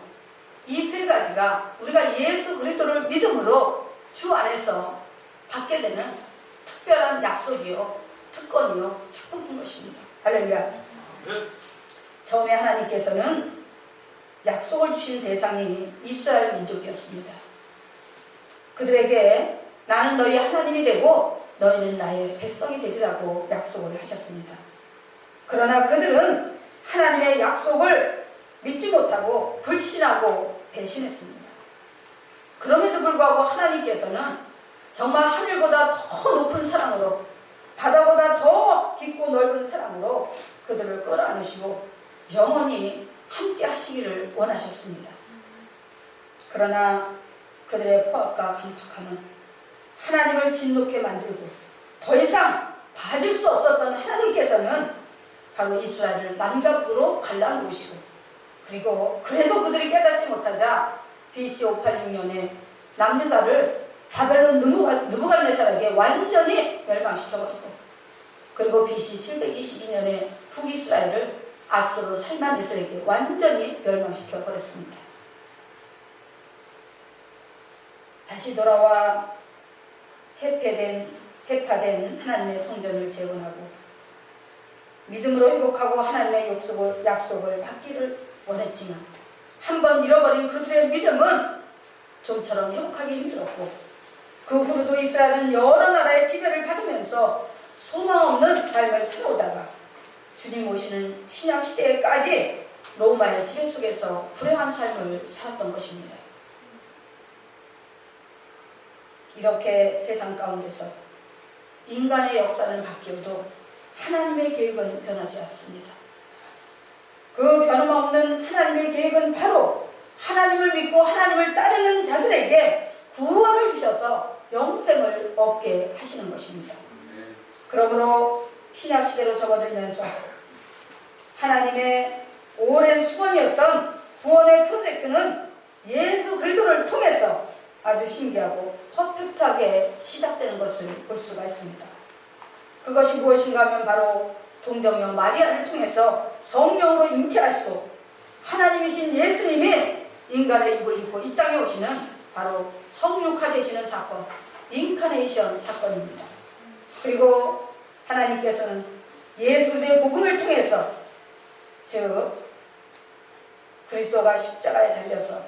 이 세 가지가 우리가 예수 그리스도를 믿음으로 주 안에서 받게 되는 특별한 약속이요, 특권이요, 축복인 것입니다. 할렐루야. 처음에 하나님께서는 약속을 주신 대상이 이스라엘 민족이었습니다. 그들에게 나는 너희 하나님이 되고 너희는 나의 백성이 되리라고 약속을 하셨습니다. 그러나 그들은 하나님의 약속을 믿지 못하고 불신하고 배신했습니다. 그럼에도 불구하고 하나님께서는 정말 하늘보다 더 높은 사랑으로, 바다보다 더 깊고 넓은 사랑으로 그들을 끌어안으시고 영원히 함께 하시기를 원하셨습니다. 그러나 그들의 포악과 강팍함은 하나님을 진노케 만들고 더 이상 봐줄 수 없었던 하나님께서는 바로 이스라엘을 남각으로 갈라놓으시고, 그리고 그래도 그들이 깨닫지 못하자 BC 586년에 남유다를 바벨론 느부갓네살에게 완전히 멸망시켜버리고, 그리고 BC 722년에 북이스라엘을 아수르 살마네ser에게 완전히 멸망시켜버렸습니다. 다시 돌아와 해파된 하나님의 성전을 재건하고 믿음으로 회복하고 하나님의 약속을 받기를 원했지만 한번 잃어버린 그들의 믿음은 좀처럼 회복하기 힘들었고, 그 후로도 이스라엘은 여러 나라의 지배를 받으면서 소망 없는 삶을 살아오다가 주님 오시는 신약시대에까지 로마의 지배 속에서 불행한 삶을 살았던 것입니다. 이렇게 세상 가운데서 인간의 역사는 바뀌어도 하나님의 계획은 변하지 않습니다. 그 변함없는 하나님의 계획은 바로 하나님을 믿고 하나님을 따르는 자들에게 구원을 주셔서 영생을 얻게 하시는 것입니다. 그러므로 신약시대로 접어들면서 하나님의 오랜 수건이었던 구원의 프로젝트는 예수 그리스도를 통해서 아주 신기하고 퍼펙트하게 시작되는 것을 볼 수가 있습니다. 그것이 무엇인가 하면 바로 동정녀 마리아를 통해서 성령으로 잉태하시고 하나님이신 예수님이 인간의 입을 입고 이 땅에 오시는 바로 성육화 되시는 사건, 인카네이션 사건입니다. 그리고 하나님께서는 예수 그리스도의 복음을 통해서, 즉 그리스도가 십자가에 달려서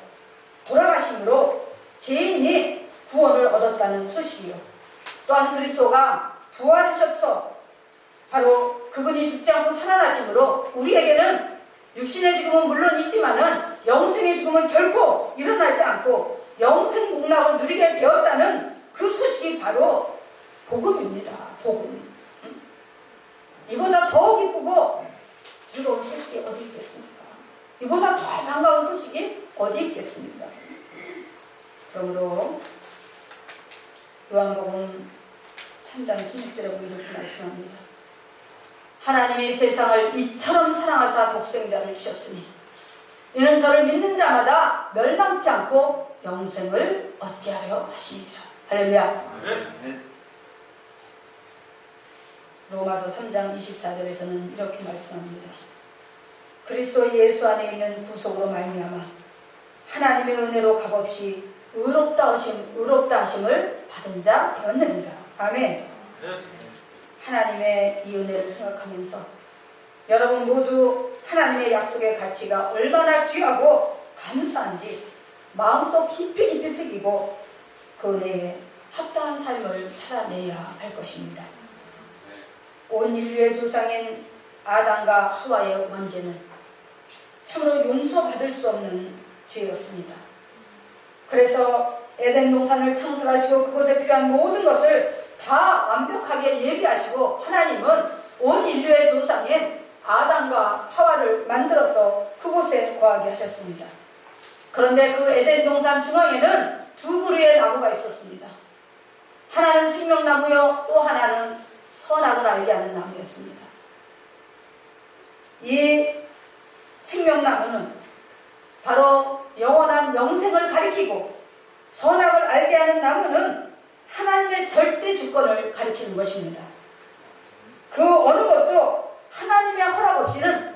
돌아가심으로 죄인이 구원을 얻었다는 소식이요, 또한 그리스도가 부활하셔서 바로 그분이 죽지 않고 살아나심으로 우리에게는 육신의 죽음은 물론 있지만은 영생의 죽음은 결코 일어나지 않고 영생 복락을 누리게 되었다는 그 소식이 바로 복음입니다. 복음. 이보다 더 기쁘고 즐거운 소식이 어디 있겠습니까? 이보다 더 반가운 소식이 어디 있겠습니까? 그러므로 요한복음 3장 16절에 보면 이렇게 말씀합니다. 하나님이 세상을 이처럼 사랑하사 독생자를 주셨으니 이는 저를 믿는 자마다 멸망치 않고 영생을 얻게 하려 하십니다. 할렐루야. 로마서 3장 24절에서는 이렇게 말씀합니다. 그리스도 예수 안에 있는 구속으로 말미암아 하나님의 은혜로 값없이 의롭다 하심을 받은 자 되었느니라. 아멘. 하나님의 이 은혜를 생각하면서 여러분 모두 하나님의 약속의 가치가 얼마나 귀하고 감사한지 마음속 깊이 새기고 그 은혜에 합당한 삶을 살아내야 할 것입니다. 온 인류의 조상인 아담과 하와의 원죄는 참으로 용서받을 수 없는 죄였습니다. 그래서 에덴 동산을 창설하시고 그곳에 필요한 모든 것을 다 완벽하게 예비하시고 하나님은 온 인류의 조상인 아담과 하와를 만들어서 그곳에 거하게 하셨습니다. 그런데 그 에덴 동산 중앙에는 두 그루의 나무가 있었습니다. 하나는 생명나무요, 또 하나는 선악을 알게 하는 나무였습니다. 이 생명나무는 바로 영원한 영생을 가리키고, 선악을 알게 하는 나무는 하나님의 절대 주권을 가리키는 것입니다. 그 어느 것도 하나님의 허락 없이는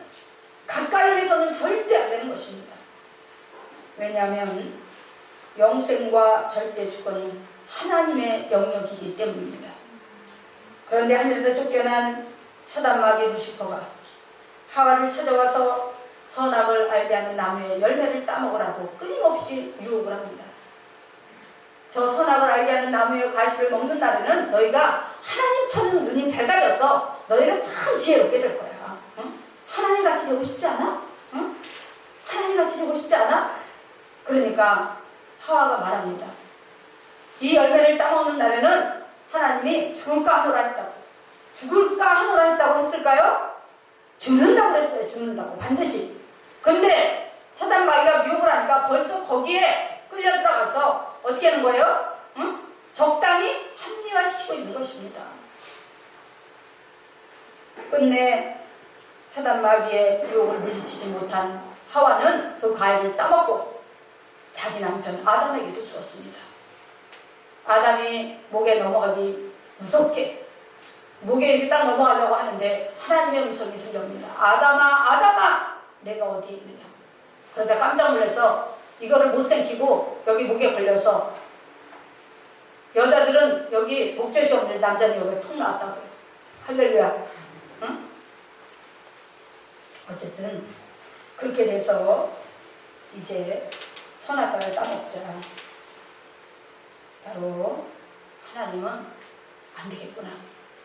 가까이 해서는 절대 안 되는 것입니다. 왜냐하면 영생과 절대 주권은 하나님의 영역이기 때문입니다. 그런데 하늘에서 쫓겨난 사단 마귀 루시퍼가 하와를 찾아와서 선악을 알게 하는 나무의 열매를 따먹으라고 끊임없이 유혹을 합니다. 저 선악을 알게 하는 나무의 과실을 먹는 날에는 너희가 하나님처럼 눈이 밝아져서 너희가 참 지혜롭게 될 거야. 응? 하나님같이 되고 싶지 않아? 응? 하나님같이 되고 싶지 않아? 그러니까 하와가 말합니다. 이 열매를 따먹는 날에는 하나님이 죽을까 하노라 했다고. 죽을까 하노라 했다고 했을까요? 죽는다고 그랬어요. 죽는다고. 반드시. 근데 사단 마귀가 유혹을 하니까 벌써 거기에 끌려 들어가서 어떻게 하는 거예요? 응? 적당히 합리화시키고 있는 것입니다. 끝내 사단 마귀의 유혹을 물리치지 못한 하와는 그 과일을 따먹고 자기 남편 아담에게도 주었습니다. 아담이 목에 넘어가기 무섭게 목에 이렇게 딱 넘어가려고 하는데 하나님의 음성이 들려옵니다. 아담아, 아담아, 내가 어디에 있느냐. 그러자 깜짝 놀라서 이거를 못 삼키고 여기 목에 걸려서, 여자들은 여기 목젖이 없는데 남자는 여기 통 나왔다고 해요. 할렐루야. 응? 어쨌든 그렇게 돼서 이제 선악과를 따먹자. 바로 하나님은 안 되겠구나.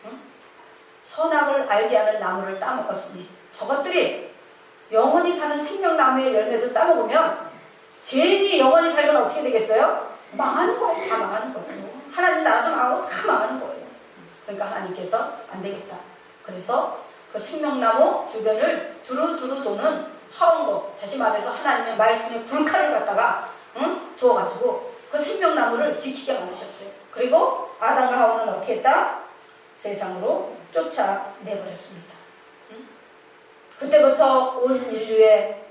응? 선악을 알게 하는 나무를 따먹었으니 저것들이 영원히 사는 생명나무의 열매도 따먹으면 죄인이 영원히 살면 어떻게 되겠어요? 망하는 거예요. 다 망하는 거예요. 하나님 나라도 망하고 다 망하는 거예요. 그러니까 하나님께서 안 되겠다. 그래서 그 생명나무 주변을 두루두루 도는 하원거, 다시 말해서 하나님의 말씀의 불칼을 갖다가 주어가지고 그 생명나무를 지키게 만드셨어요. 그리고 아담과 하와는 어떻게 했다? 세상으로 쫓아내버렸습니다. 그때부터 온 인류의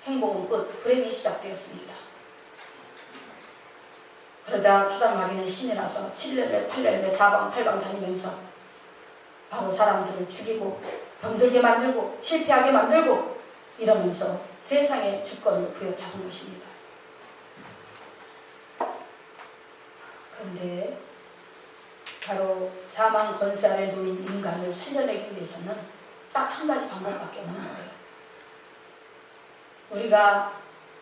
행복은 끝, 불행이 시작되었습니다. 그러자 사단 마귀는 신이 나서 7렐레, 8렐레, 4방, 8방 다니면서 바로 사람들을 죽이고 병들게 만들고 실패하게 만들고 이러면서 세상의 주권을 부여잡은 것입니다. 그런데 바로 사망 권세 아래 놓인 인간을 살려내기 위해서는 딱 한 가지 방법밖에 없는 거예요. 우리가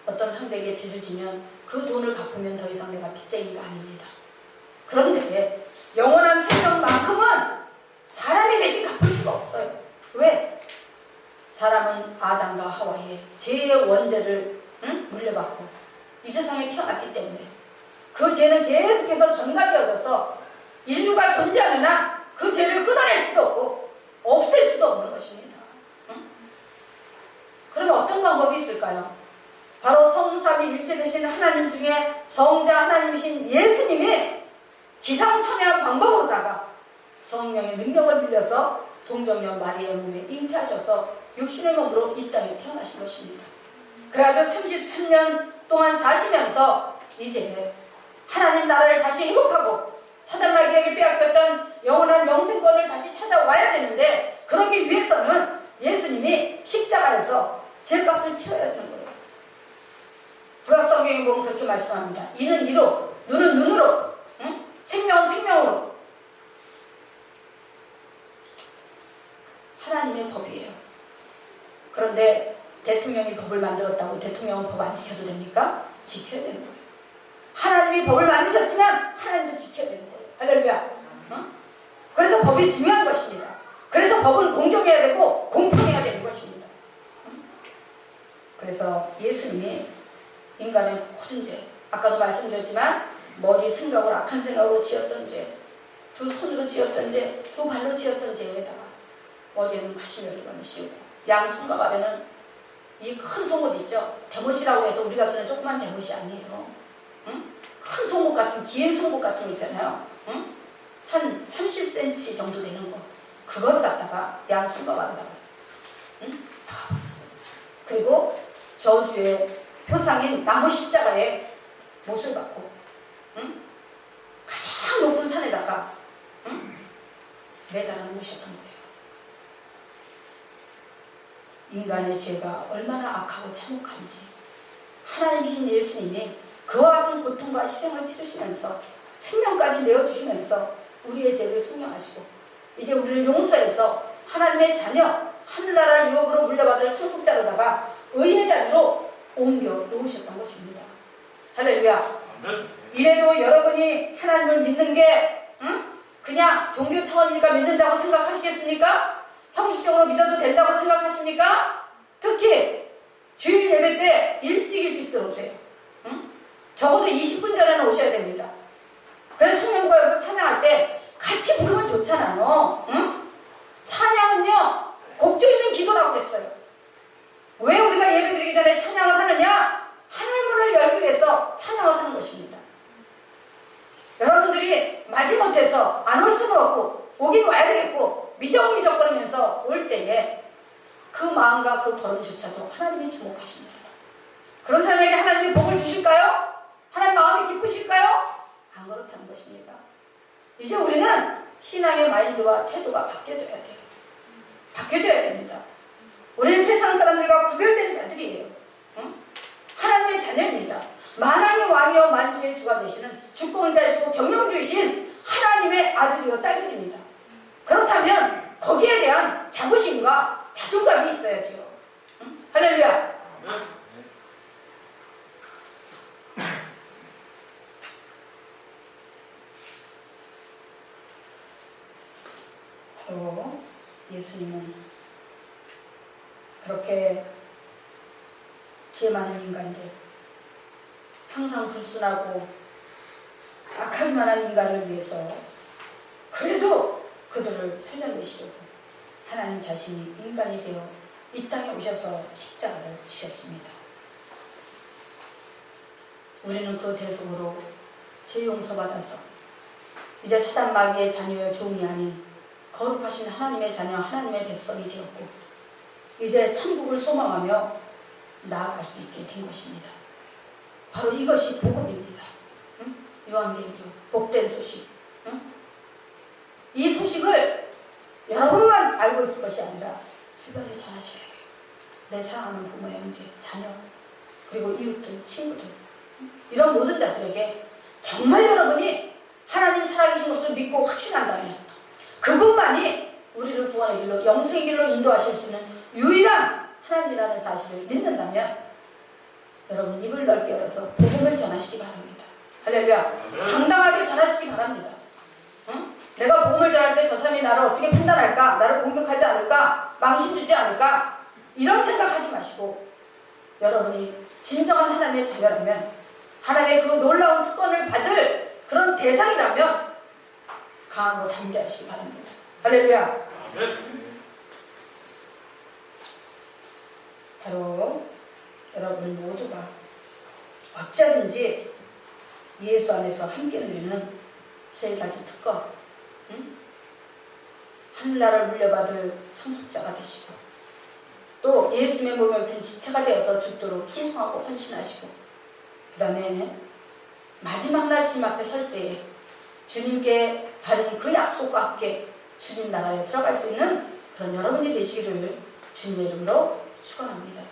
어떤 상대에게 빚을 지면 그 돈을 갚으면 더 이상 내가 빚쟁이가 아닙니다. 그런데 영원한 생명만큼은 사람이 대신 갚을 수가 없어요. 왜? 사람은 아담과 하와의 죄의 원죄를 물려받고 이 세상에 태어났기 때문에 그 죄는 계속해서 전가되어져서 인류가 존재하는 한 그 죄를 끊어낼 수도 없고 없앨 수도 없는 것입니다. 그러면 어떤 방법이 있을까요? 바로 성삼위 일체 되신 하나님 중에 성자 하나님이신 예수님이 기상천외한 방법으로다가 성령의 능력을 빌려서 동정녀 마리아의 몸에 잉태하셔서 육신의 몸으로 이 땅에 태어나신 것입니다. 그래가지고 33년 동안 사시면서 이제 하나님 나라를 다시 회복하고 사단 마귀에게 빼앗겼던 영원한 영생권을 다시 찾아와야 되는데, 그러기 위해서는 예수님이 십자가에서 죄값을 치러야 되는 거예요. 구약성경에 보면 그렇게 말씀합니다. 이는 이로, 눈은 눈으로, 생명은 생명으로. 하나님의 법이에요. 그런데 대통령이 법을 만들었다고 대통령은 법 안 지켜도 됩니까? 지켜야 되는 거예요. 하나님이 법을 만드셨지만 하나님도 지켜야 되는 거예요. 할렐루야. 그래서 법이 중요한 것입니다. 그래서 법은 공정해야 되고 공평해야 되는 것입니다. 그래서 예수님이 인간의 모든 죄, 아까도 말씀드렸지만 머리 생각으로 악한 생각으로 지었던 죄, 두 손으로 지었던 죄, 두 발로 지었던 죄에다가 머리에는 가시면류관을 씌우고 양손과 발에는 이 큰 속옷 있죠? 대못이라고 해서 우리가 쓰는 조그만 대못이 아니에요. 응? 큰 속옷 같은, 긴 속옷 같은 거 있잖아요. 응? 한 30cm 정도 되는 거. 그걸 갖다가 양손과 발에다가. 응? 그리고 저주의 표상인 나무 십자가에 못을 박고, 응? 가장 높은 산에다가, 응? 매달아 놓으셨던 거예요. 인간의 죄가 얼마나 악하고 참혹한지 하나님이신 예수님이 그와 같은 고통과 희생을 치르시면서 생명까지 내어주시면서 우리의 죄를 속량하시고 이제 우리를 용서해서 하나님의 자녀, 하늘나라를 유업으로 물려받을 상속자로다가 의의 자리로 옮겨 놓으셨던 것입니다. 할렐루야. 이래도 여러분이 하나님을 믿는 게 그냥 종교 차원이니까 믿는다고 생각하시겠습니까? 형식적으로 믿어도 된다고 생각하십니까? 특히 주일 예배 때 일찍 들어오세요. 적어도 20분 전에는 오셔야 됩니다. 그래서 청년부에서 찬양할 때 같이 부르면 좋잖아요. 찬양은요 곡조 있는 기도라고 그랬어요. 왜 우리가 예배드리기 전에 찬양을 하느냐? 하늘문을 열기 위해서 찬양을 하는 것입니다. 여러분들이 마지못해서 안 올 수는 없고 오긴 와야 되겠고 미적미적거리면서 올 때에 그 마음과 그 걸음조차도 하나님이 주목하십니다. 그런 사람에게 하나님이 복을 주실까요? 하나님 마음이 기쁘실까요? 안 그렇다는 것입니다. 이제 우리는 신앙의 마인드와 태도가 바뀌어져야 돼요. 바뀌어져야 됩니다. 우리는 세상 사람들과 구별된 자들이에요. 하나님의 자녀입니다. 만왕의 왕이요 만주의 주가 되시는 주권자이시고 경영주이신 하나님의 아들이요 딸들입니다. 그렇다면 거기에 대한 자부심과 자존감이 있어야죠. 할렐루야. 바로 예수님은 그렇게 죄 많은 인간들, 항상 불순하고 악할 만한 인간을 위해서 그래도 그들을 살려내시려고 하나님 자신이 인간이 되어 이 땅에 오셔서 십자가를 지셨습니다. 우리는 그 대속으로 죄 용서받아서 이제 사단 마귀의 자녀의 종이 아닌 거룩하신 하나님의 자녀, 하나님의 백성이 되었고 이제 천국을 소망하며 나아갈 수 있게 된 것입니다. 바로 이것이 복음입니다. 요한계시록 복된 소식. 이 소식을 여러분만 알고 있을 것이 아니라 주변에 전하셔야 돼요. 내 사랑하는 부모의 형제, 자녀, 그리고 이웃들, 친구들 이런 모든 자들에게 정말 여러분이 하나님 살아계신 것을 믿고 확신한다면 그분만이 우리를 구원의 길로, 영생의 길로 인도하실 수 있는 유일한 하나님이라는 사실을 믿는다면 여러분 입을 넓게 열어서 복음을 전하시기 바랍니다. 할렐루야. 당당하게 전하시기 바랍니다. 내가 복음을 전할 때 저 사람이 나를 어떻게 판단할까? 나를 공격하지 않을까? 망신 주지 않을까? 이런 생각하지 마시고 여러분이 진정한 하나님의 자녀라면 하나님의 그 놀라운 특권을 받을 그런 대상이라면 강하고 담대하시기 바랍니다. 할렐루야. 바로 여러분 모두가 어쩌든지 예수 안에서 함께 누리는 세 가지 특권, 하늘나라를 물려받을 상속자가 되시고 또 예수님의 몸에 붙은 지체가 되어서 죽도록 충성하고 헌신하시고 그 다음에 마지막 날 주님 앞에 설 때에 주님께 받은 그 약속과 함께 주님 나라에 들어갈 수 있는 그런 여러분이 되시기를 주님의 이름으로 축원합니다.